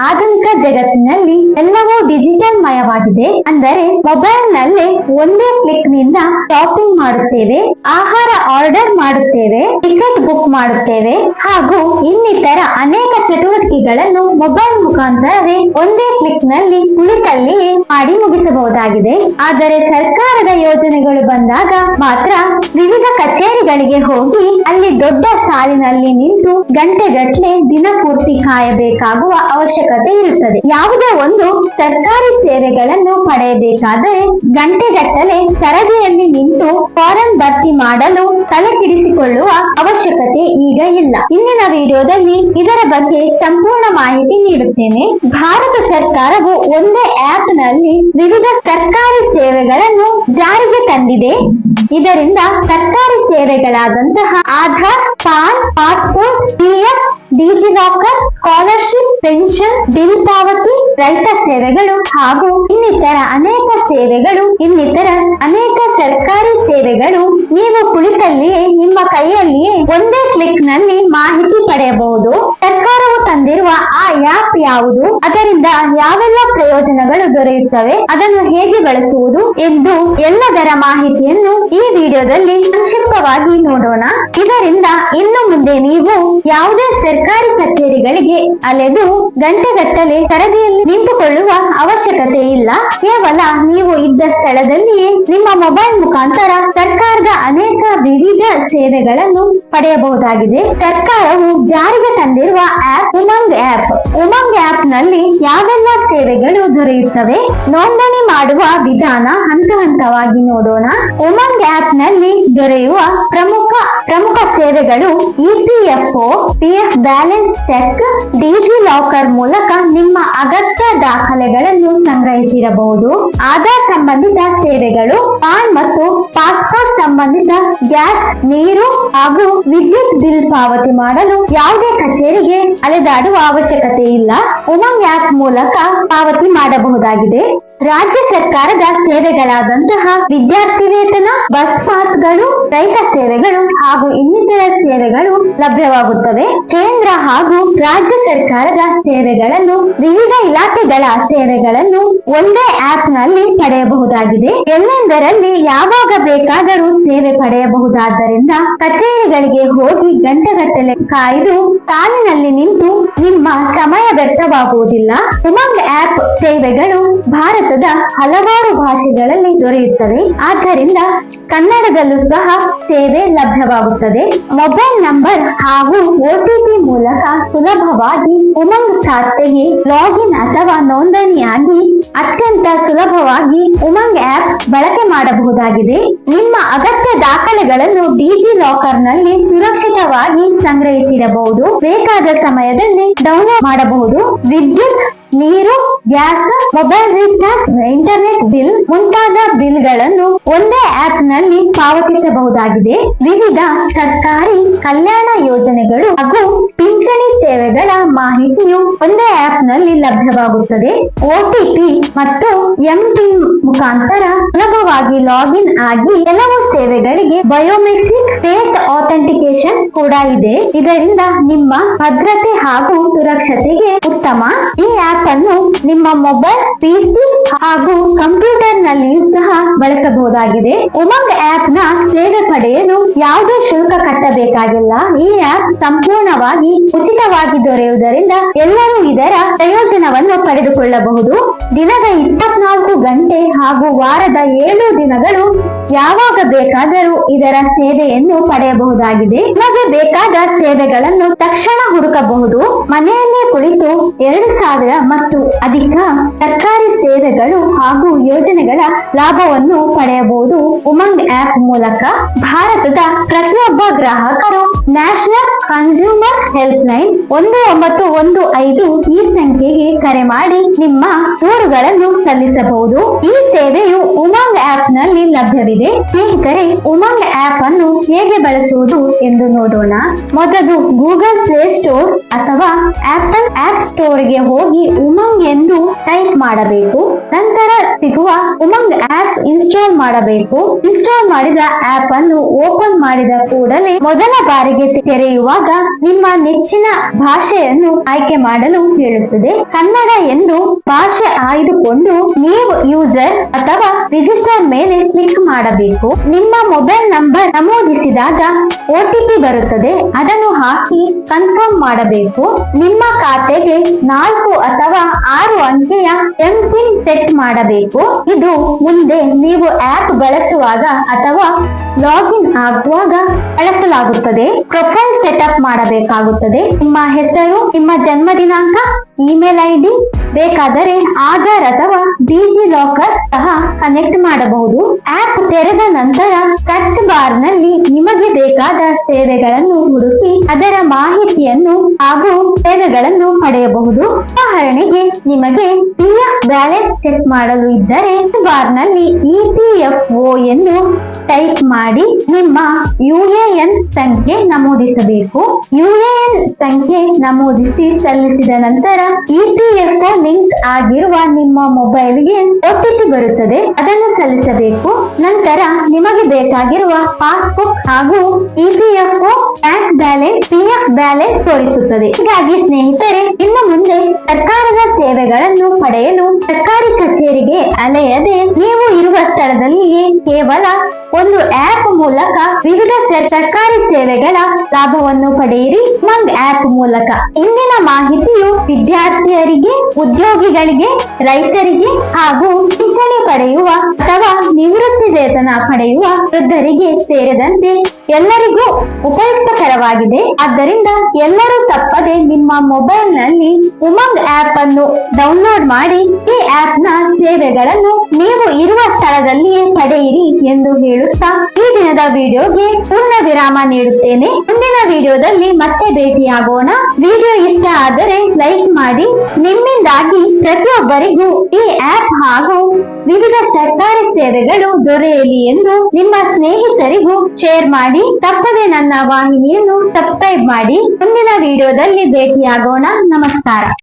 ಆಧುನಿಕ ಜಗತ್ತಿನಲ್ಲಿ ಎಲ್ಲವೂ ಡಿಜಿಟಲ್ ಮಯವಾಗಿದೆ. ಅಂದರೆ ಮೊಬೈಲ್ ನಲ್ಲೇ ಒಂದೇ ಕ್ಲಿಕ್ ನಿಂದ ಶಾಪಿಂಗ್ ಮಾಡುತ್ತೇವೆ, ಆಹಾರ ಆರ್ಡರ್ ಮಾಡುತ್ತೇವೆ, ಟಿಕೆಟ್ ಬುಕ್ ಮಾಡುತ್ತೇವೆ ಹಾಗೂ ಇನ್ನಿತರ ಅನೇಕ ಚಟುವಟಿಕೆಗಳನ್ನು ಮೊಬೈಲ್ ಮುಖಾಂತರವೇ ಒಂದೇ ಕ್ಲಿಕ್ ನಲ್ಲಿ ಕುಳಿತಲ್ಲಿಯೇ ಮಾಡಿ ಮುಗಿಸಬಹುದಾಗಿದೆ. ಆದರೆ ಸರ್ಕಾರದ ಯೋಜನೆಗಳು ಬಂದಾಗ ಮಾತ್ರ ವಿವಿಧ ಕಚೇರಿಗಳಿಗೆ ಹೋಗಿ ಅಲ್ಲಿ ದೊಡ್ಡ ಸಾಲಿನಲ್ಲಿ ನಿಂತು ಗಂಟೆಗಟ್ಟಲೆ ದಿನಪೂರ್ತಿ ಕಾಯಬೇಕಾಗುವ ಅವಶ್ಯಕತೆ ಇರುತ್ತದೆ. ಯಾವುದೇ ಒಂದು ಸರ್ಕಾರಿ ಸೇವೆಗಳನ್ನು ಪಡೆಯಬೇಕಾದರೆ ಗಂಟೆಗಟ್ಟಲೆ ಸರದಿಯಲ್ಲಿ ನಿಂತು ಫಾರಂ ಭರ್ತಿ ಮಾಡಲು ತಲೆ ಕೆಡಿಸಿಕೊಳ್ಳುವ ಅವಶ್ಯಕತೆ ಈಗ ಇಲ್ಲ. ಇಂದಿನ ವಿಡಿಯೋದಲ್ಲಿ ಇದರ ಬಗ್ಗೆ ಸಂಪೂರ್ಣ ಮಾಹಿತಿ ನೀಡುತ್ತೇನೆ. ಭಾರತ ಸರ್ಕಾರವು ಒಂದೇ ಆಪ್ ನಲ್ಲಿ ವಿವಿಧ ಸರ್ಕಾರಿ ಸೇವೆಗಳನ್ನು ಜಾರಿಗೆ ತಂದಿದೆ. ಇದರಿಂದ ಸರ್ಕಾರಿ ಸೇವೆಗಳಾದಂತಹ Aadhaar, PAN, passport, PF, DigiLocker, scholarship, pension, bill ಪಾವತಿ, ರೈತ ಸೇವೆಗಳು ಹಾಗೂ ಇನ್ನಿತರ ಅನೇಕ ಸರ್ಕಾರಿ ಸೇವೆಗಳು ನೀವು ಕುಳಿತಲ್ಲಿಯೇ ನಿಮ್ಮ ಕೈಯಲ್ಲಿಯೇ ಒಂದೇ ಕ್ಲಿಕ್ ನಲ್ಲಿ ಮಾಹಿತಿ ಪಡೆಯಬಹುದು. ಸರ್ಕಾರವು ತಂದಿರುವ ಆ ಆಪ್ ಯಾವುದು, ಅದರಿಂದ ಯಾವೆಲ್ಲ ಪ್ರಯೋಜನಗಳು ದೊರೆಯುತ್ತವೆ, ಅದನ್ನು ಹೇಗೆ ಬಳಸುವುದು ಎಂದು ಎಲ್ಲದರ ಮಾಹಿತಿಯನ್ನು ಈ ವಿಡಿಯೋದಲ್ಲಿ ಸಂಕ್ಷಿಪ್ತವಾಗಿ ನೋಡೋಣ. ಇದರಿಂದ ಇನ್ನು ಮುಂದೆ ನೀವು ಯಾವುದೇ ಸರ್ಕಾರಿ ಕಚೇರಿಗಳಿಗೆ ಅಲೆದು ಗಂಟೆಗಟ್ಟಲೆ ಸರದಿಯಲ್ಲಿ ನಿಂತುಕೊಳ್ಳುವ ಅವಶ್ಯಕತೆ ಇಲ್ಲ. ಕೇವಲ ನೀವು ಇದ್ದ ಸ್ಥಳದಲ್ಲಿಯೇ ನಿಮ್ಮ ಮೊಬೈಲ್ ಮುಖಾಂತರ ಸರ್ಕಾರದ ಅನೇಕ ವಿವಿಧ ಸೇವೆಗಳನ್ನು ಪಡೆಯಬಹುದಾಗಿದೆ. ಸರ್ಕಾರವು ಜಾರಿಗೆ ತಂದಿರುವ ಆಪ್ ಉಮಂಗ್ ಆಪ್ ನಲ್ಲಿ ಯಾವೆಲ್ಲ ಸೇವೆಗಳು ದೊರೆಯುತ್ತವೆ, ನೋಂದಣಿ ಮಾಡುವ ವಿಧಾನ ಹಂತ ಹಂತವಾಗಿ ನೋಡೋಣ. ಉಮಂಗ್ ಆಪ್ ನಲ್ಲಿ ದೊರೆಯುವ ಪ್ರಮುಖ ಸೇವೆಗಳು EPFO, PF balance check, DigiLocker ಮೂಲಕ ನಿಮ್ಮ ಅಗತ್ಯ ದಾಖಲೆಗಳನ್ನು ಸಂಗ್ರಹಿಸಿರಬಹುದು. ಆಧಾರ್ ಸಂಬಂಧಿತ ಸೇವೆಗಳು, ಪಾನ್ ಮತ್ತು ಪಾಸ್ಪೋರ್ಟ್ ಸಂಬಂಧಿತ ಗ್ಯಾಸ್, ನೀರು ಹಾಗೂ ವಿದ್ಯುತ್ ಬಿಲ್ ಪಾವತಿ ಮಾಡಲು ಯಾವುದೇ ಕಚೇರಿಗೆ ಅಲೆದಾಡುವ ಅವಶ್ಯಕತೆ ಇಲ್ಲ. ಉಮಂಗ್ ಆಪ್ ಮೂಲಕ ಪಾವತಿ ಮಾಡಬಹುದಾಗಿದೆ. ರಾಜ್ಯ ಸರ್ಕಾರದ ಸೇವೆಗಳಾದಂತಹ ವಿದ್ಯಾರ್ಥಿ ವೇತನ, ಬಸ್ ಪಾಸ್ಗಳು, ರೈತ ಸೇವೆಗಳು ಹಾಗೂ ಇನ್ನಿತರ ಸೇವೆಗಳು ಲಭ್ಯವಾಗುತ್ತವೆ. ಕೇಂದ್ರ ಹಾಗೂ ರಾಜ್ಯ ಸರ್ಕಾರದ ಸೇವೆಗಳನ್ನು, ವಿವಿಧ ಇಲಾಖೆಗಳ ಸೇವೆಗಳನ್ನು ಒಂದೇ ಆಪ್ ನಲ್ಲಿ ಪಡೆಯಬಹುದಾಗಿದೆ. ಎಲ್ಲೆಂದರಲ್ಲಿ ಯಾವಾಗ ಬೇಕಾದರೂ ಸೇವೆ ಪಡೆಯಬಹುದಾದ್ದರಿಂದ ಕಚೇರಿಗಳಿಗೆ ಹೋಗಿ ಗಂಟೆಗಟ್ಟಲೆ ಕಾಯ್ದು ಸಾಲಿನಲ್ಲಿ ನಿಂತು ನಿಮ್ಮ ಸಮಯ ವ್ಯರ್ಥವಾಗುವುದಿಲ್ಲ. ಉಮಂಗ್ ಆಪ್ ಸೇವೆಗಳು ಭಾರತದ ಹಲವಾರು ಭಾಷೆಗಳಲ್ಲಿ ದೊರೆಯುತ್ತವೆ. ಆದ್ದರಿಂದ ಕನ್ನಡದಲ್ಲೂ ಸಹ ಸೇವೆ ಲಭ್ಯವಾಗುತ್ತದೆ. ಮೊಬೈಲ್ ನಂಬರ್ ಹಾಗೂ OTP ಮೂಲಕ ಸುಲಭವಾಗಿ ಉಮಂಗ್ ಖಾತೆಗೆ ಲಾಗಿನ್ ಅಥವಾ ನೋಂದಣಿಯಾಗಿ ಅತ್ಯಂತ ಸುಲಭವಾಗಿ ಉಮಂಗ್ ಆಪ್ ಬಳಕೆ ಮಾಡಬಹುದಾಗಿದೆ. ನಿಮ್ಮ ಅಗತ್ಯ ದಾಖಲೆಗಳನ್ನು ಡಿಜಿ ಲಾಕರ್ ನಲ್ಲಿ ಸುರಕ್ಷಿತವಾಗಿ ಸಂಗ್ರಹಿಸಿಡಬಹುದು. ಬೇಕಾದ ಸಮಯದಲ್ಲಿ ಡೌನ್ಲೋಡ್ ಮಾಡಬಹುದು. ವಿದ್ಯುತ್, ನೀರು, gas, mobile recharge, internet bill ಮುಂತಾದ ಬಿಲ್ಗಳನ್ನು ಒಂದೇ ಆಪ್ ನಲ್ಲಿ ಪಾವತಿಸಬಹುದಾಗಿದೆ. ವಿವಿಧ ಸರ್ಕಾರಿ ಕಲ್ಯಾಣ ಯೋಜನೆಗಳು ಹಾಗೂ ಪಿಂಚಣಿ ಸೇವೆಗಳ ಮಾಹಿತಿಯು ಒಂದೇ ಆಪ್ ನಲ್ಲಿ ಲಭ್ಯವಾಗುತ್ತದೆ. OTP ಮತ್ತು MPIN ಮುಖಾಂತರ ಸುಲಭವಾಗಿ ಲಾಗಿನ್ ಆಗಿ ಕೆಲವು ಸೇವೆಗಳಿಗೆ ಬಯೋಮೆಟ್ರಿಕ್ ಫೇಸ್ ಆಥೆಂಟಿಕೇಶನ್ ಕೂಡ ಇದೆ. ಇದರಿಂದ ನಿಮ್ಮ ಭದ್ರತೆ ಹಾಗೂ ಸುರಕ್ಷತೆಗೆ ಉತ್ತಮ. ಈ ಆಪ್ ಅನ್ನು ನಿಮ್ಮ ಮೊಬೈಲ್, PC ಹಾಗೂ ಕಂಪ್ಯೂಟರ್ ನಲ್ಲಿಯೂ ಸಹ ಬಳಸಬಹುದಾಗಿದೆ. ಉಮಂಗ್ ಆಪ್ ನ ಸೇವೆ ಪಡೆಯಲು ಯಾವುದೇ ಶುಲ್ಕ ಕಟ್ಟಬೇಕಾಗಿಲ್ಲ. ಈ ಆಪ್ ಸಂಪೂರ್ಣವಾಗಿ ಉಚಿತವಾಗಿ ದೊರೆಯುವುದರಿಂದ ಎಲ್ಲರೂ ಇದರ ಪ್ರಯೋಜನವನ್ನು ಪಡೆದುಕೊಳ್ಳಬಹುದು. ದಿನದ 24 ಗಂಟೆ ಹಾಗೂ ವಾರದ 7 ದಿನಗಳು ಯಾವಾಗ ಬೇಕಾದರೂ ಇದರ ಸೇವೆಯನ್ನು ಪಡೆಯಬಹುದಾಗಿದೆ. ನಿಮಗೆ ಬೇಕಾದ ಸೇವೆಗಳನ್ನು ತಕ್ಷಣ ಹುಡುಕಬಹುದು. ಮನೆಯಲ್ಲೇ ಕುಳಿತು 2000 ಮತ್ತು ಅಧಿಕ ಸರ್ಕಾರಿ ಸೇವೆಗಳು ಹಾಗೂ ಯೋಜನೆಗಳ ಲಾಭವನ್ನು ಪಡೆಯಬಹುದು. ಉಮಂಗ್ ಆಪ್ ಮೂಲಕ ಭಾರತದ ಪ್ರತಿಯೊಬ್ಬ ಗ್ರಾಹಕರು ನ್ಯಾಷನಲ್ ಕನ್ಸ್ಯೂಮರ್ ಹೆಲ್ಪ್ ಲೈನ್ 1915 ಈ ಸಂಖ್ಯೆಗೆ ಕರೆ ಮಾಡಿ ನಿಮ್ಮ ದೂರುಗಳನ್ನು ಸಲ್ಲಿಸಬಹುದು. ಈ ಸೇವೆಯು ಉಮಂಗ್ ಆಪ್ ನಲ್ಲಿ ಲಭ್ಯವಿದೆ. ಸ್ನೇಹಿತರೆ, ಉಮಂಗ್ ಆಪ್ ಅನ್ನು ಹೇಗೆ ಬಳಸುವುದು ಎಂದು ನೋಡೋಣ. ಮೊದಲು ಗೂಗಲ್ ಪ್ಲೇ ಸ್ಟೋರ್ ಅಥವಾ ಆಪಲ್ ಆಪ್ ಸ್ಟೋರ್ ಗೆ ಹೋಗಿ ಉಮಂಗ್ ಎಂದು ಟೈಪ್ ಮಾಡಬೇಕು. ನಂತರ ಸಿಗುವ ಉಮಂಗ್ ಆಪ್ ಇನ್ಸ್ಟಾಲ್ ಮಾಡಬೇಕು. ಇನ್ಸ್ಟಾಲ್ ಮಾಡಿದ ಆಪ್ ಅನ್ನು ಓಪನ್ ಮಾಡಿದ ಕೂಡಲೇ ಮೊದಲ ಬಾರಿಗೆ ತೆರೆಯುವಾಗ ನಿಮ್ಮ ನೆಚ್ಚಿನ ಭಾಷೆಯನ್ನು ಆಯ್ಕೆ ಮಾಡಲು ಹೇಳುತ್ತದೆ. ಕನ್ನಡ ಎಂದು ಭಾಷೆ ಆಯ್ದುಕೊಂಡು ನೀವು ಯೂಸರ್ ಅಥವಾ ರಿಜಿಸ್ಟರ್ ಮೇಲೆ ಕ್ಲಿಕ್ ಮಾಡಬೇಕು. ನಿಮ್ಮ ಮೊಬೈಲ್ ನಂಬರ್ ನಮೂದಿಸಿದಾಗ OTP ಬರುತ್ತದೆ. ಅದನ್ನು ಹಾಕಿ ಕನ್ಫರ್ಮ್ ಮಾಡಬೇಕು. ನಿಮ್ಮ ಖಾತೆಗೆ 4 ಅಥವಾ 6 ಅಂಕೆಯ MPIN ಸೆಟ್ ಮಾಡಬೇಕು. ಇದು ಮುಂದೆ ನೀವು ಆಪ್ ಬಳಸುವಾಗ ಅಥವಾ ಲಾಗಿನ್ ಆಗುವಾಗ ಬಳಸಲಾಗುತ್ತದೆ. ಪ್ರೊಫೈಲ್ ಸೆಟಪ್ ಮಾಡಬೇಕಾಗುತ್ತದೆ. ನಿಮ್ಮ ಹೆಸರು, ನಿಮ್ಮ ಜನ್ಮ ದಿನಾಂಕ, ಇಮೇಲ್ ID, ಬೇಕಾದರೆ ಆಧಾರ್ ಅಥವಾ ಡಿಜಿ ಲಾಕರ್ ಸಹ ಕನೆಕ್ಟ್ ಮಾಡಬಹುದು. ಆಪ್ ತೆರೆದ ನಂತರ ಸರ್ಚ್ ಬಾರ್ ನಲ್ಲಿ ನಿಮಗೆ ಬೇಕಾದ ಸೇವೆಗಳನ್ನು ಹುಡುಕಿ ಅದರ ಮಾಹಿತಿಯನ್ನು ಹಾಗೂ ಸೇವೆಗಳನ್ನು ಪಡೆಯಬಹುದು. ಉದಾಹರಣೆಗೆ ನಿಮಗೆ PF ಬ್ಯಾಲೆನ್ಸ್ ಚೆಕ್ ಮಾಡಲು ಇದ್ದರೆ ಬಾರ್ ನಲ್ಲಿ EPFO ಎಂದು ಟೈಪ್ ಮಾಡಿ ನಿಮ್ಮ UAN ಸಂಖ್ಯೆ ನಮೂದಿಸಬೇಕು. UAN ಸಂಖ್ಯೆ ನಮೂದಿಸಿ ಸಲ್ಲಿಸಿದ ನಂತರ EPFO ಲಿಂಕ್ ಆಗಿರುವ ನಿಮ್ಮ ಮೊಬೈಲ್ಗೆ OTP ಬರುತ್ತದೆ. ಅದನ್ನು ಸಲ್ಲಿಸಬೇಕು. ನಂತರ ನಿಮಗೆ ಬೇಕಾಗಿರುವ ಪಾಸ್ಬುಕ್ ಹಾಗೂ EPFO bank balance, PF balance ತೋರಿಸುತ್ತದೆ. ಹೀಗಾಗಿ ಸ್ನೇಹಿತರೆ, ಇನ್ನು ಮುಂದೆ ಸರ್ಕಾರದ ಸೇವೆಗಳನ್ನು ಪಡೆಯಲು ಸರ್ಕಾರಿ ಕಚೇರಿಗೆ ಅಲೆಯದೆ ನೀವು ಇರುವ ಸ್ಥಳದಲ್ಲಿಯೇ ಕೇವಲ ಒಂದು ಆಪ್ ಮೂಲಕ ವಿವಿಧ ಸರ್ಕಾರಿ ಸೇವೆಗಳ ಲಾಭವನ್ನು ಪಡೆಯಿರಿ. ಉಮಂಗ್ ಆಪ್ ಮೂಲಕ ಇಂದಿನ ಮಾಹಿತಿಯು ವಿದ್ಯಾರ್ಥಿಯರಿಗೆ, ಉದ್ಯೋಗಿಗಳಿಗೆ, ರೈತರಿಗೆ ಹಾಗೂ ಪಿಂಚಣಿ ಪಡೆಯುವ ಅಥವಾ ನಿವೃತ್ತಿ ವೇತನ ಪಡೆಯುವ ವೃದ್ಧರಿಗೆ ಸೇರಿದಂತೆ ಎಲ್ಲರಿಗೂ ಉಪಯುಕ್ತಕರವಾಗಿದೆ. ಆದ್ದರಿಂದ ಎಲ್ಲರೂ ತಪ್ಪದೆ ನಿಮ್ಮ ಮೊಬೈಲ್ ನಲ್ಲಿ ಉಮಂಗ್ ಆಪ್ ಅನ್ನು ಡೌನ್ಲೋಡ್ ಮಾಡಿ ಈ ಆಪ್ ನ ಸೇವೆಗಳನ್ನು ನೀವು ಇರುವ ಸ್ಥಳದಲ್ಲಿಯೇ ಪಡೆಯಿರಿ ಎಂದು ಹೇಳುತ್ತಾ ಈ ದಿನದ ವಿಡಿಯೋಗೆ ಪೂರ್ಣ ವಿರಾಮ ನೀಡುತ್ತೇನೆ. ಮುಂದಿನ ವಿಡಿಯೋದಲ್ಲಿ ಮತ್ತೆ ಭೇಟಿಯಾಗೋಣ. ವಿಡಿಯೋ ಇಷ್ಟ ಆದರೆ ಲೈಕ್ ಮಾಡಿ. ನಿಮ್ಮಿಂದಾಗಿ ಪ್ರತಿಯೊಬ್ಬರಿಗೂ ಈ ಆಪ್ ಹಾಗೂ ವಿವಿಧ ಸರ್ಕಾರಿ ಸೇವೆಗಳು ದೊರೆಯಲಿ ಎಂದು ನಿಮ್ಮ ಸ್ನೇಹಿತರಿಗೂ ಶೇರ್ ಮಾಡಿ. ತಪ್ಪದೆ ನನ್ನ ವಾಹಿನಿಯನ್ನು ಸಬ್ಸ್ಕ್ರೈಬ್ ಮಾಡಿ. ಮುಂದಿನ ವಿಡಿಯೋದಲ್ಲಿ ಭೇಟಿಯಾಗೋಣ. ನಮಸ್ಕಾರ.